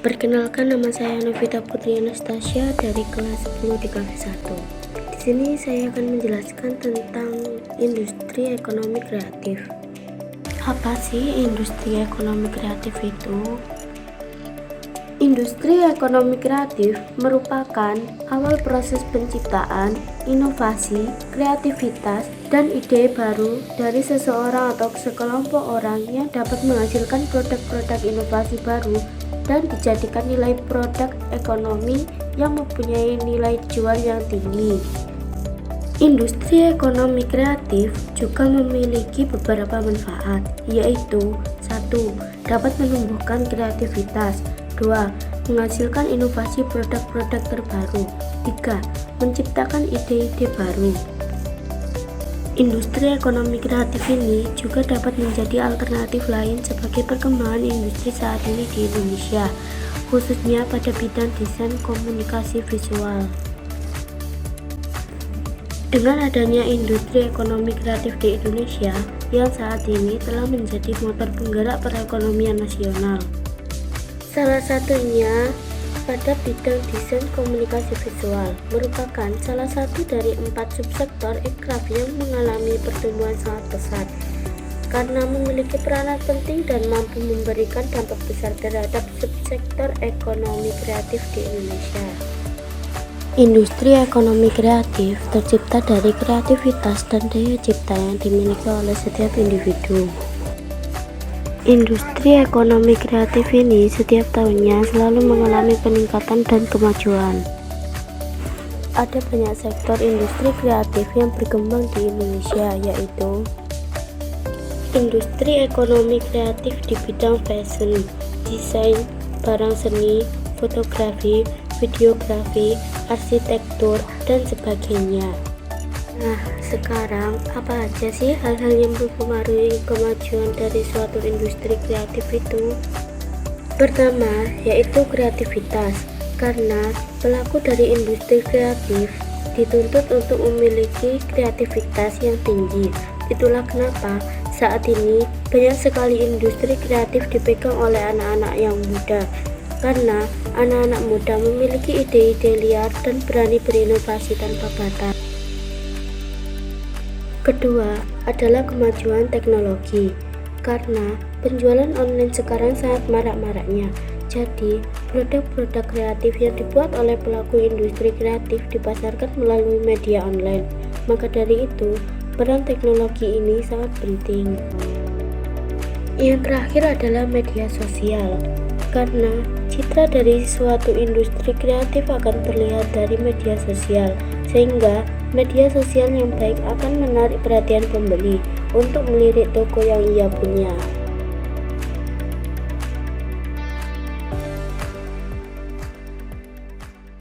Perkenalkan, nama saya Novita Putri Anastasia dari kelas 10 di kelas 1. Di sini saya akan menjelaskan tentang industri ekonomi kreatif. Apa sih industri ekonomi kreatif itu? Industri ekonomi kreatif merupakan awal proses penciptaan, inovasi, kreativitas, dan ide baru dari seseorang atau sekelompok orang yang dapat menghasilkan produk-produk inovasi baru dan dijadikan nilai produk ekonomi yang mempunyai nilai jual yang tinggi. Industri ekonomi kreatif juga memiliki beberapa manfaat, yaitu 1. Dapat menumbuhkan kreativitas. 2. Menghasilkan inovasi produk-produk terbaru. 3. Menciptakan ide-ide baru. Industri ekonomi kreatif ini juga dapat menjadi alternatif lain sebagai perkembangan industri saat ini di Indonesia, khususnya pada bidang desain komunikasi visual. Dengan adanya industri ekonomi kreatif di Indonesia yang saat ini telah menjadi motor penggerak perekonomian nasional. Salah satunya pada bidang desain komunikasi visual, merupakan salah satu dari 4 subsektor ekraf yang mengalami pertumbuhan sangat pesat karena memiliki peranan penting dan mampu memberikan dampak besar terhadap subsektor ekonomi kreatif di Indonesia. Industri ekonomi kreatif tercipta dari kreativitas dan daya cipta yang dimiliki oleh setiap individu. Industri ekonomi kreatif ini setiap tahunnya selalu mengalami peningkatan dan kemajuan. Ada banyak sektor industri kreatif yang berkembang di Indonesia, yaitu industri ekonomi kreatif di bidang fashion, desain, barang seni, fotografi, videografi, arsitektur, dan sebagainya. Nah, sekarang apa aja sih hal-hal yang mempengaruhi kemajuan dari suatu industri kreatif itu? Pertama, yaitu kreativitas, karena pelaku dari industri kreatif dituntut untuk memiliki kreativitas yang tinggi. Itulah kenapa saat ini banyak sekali industri kreatif dipegang oleh anak-anak yang muda, karena anak-anak muda memiliki ide-ide liar dan berani berinovasi tanpa batas. Kedua adalah kemajuan teknologi, karena penjualan online sekarang sangat marak-maraknya. Jadi, produk-produk kreatif yang dibuat oleh pelaku industri kreatif dipasarkan melalui media online. Maka dari itu, peran teknologi ini sangat penting. Yang terakhir adalah media sosial, karena citra dari suatu industri kreatif akan terlihat dari media sosial, sehingga media sosial yang baik akan menarik perhatian pembeli untuk melirik toko yang ia punya.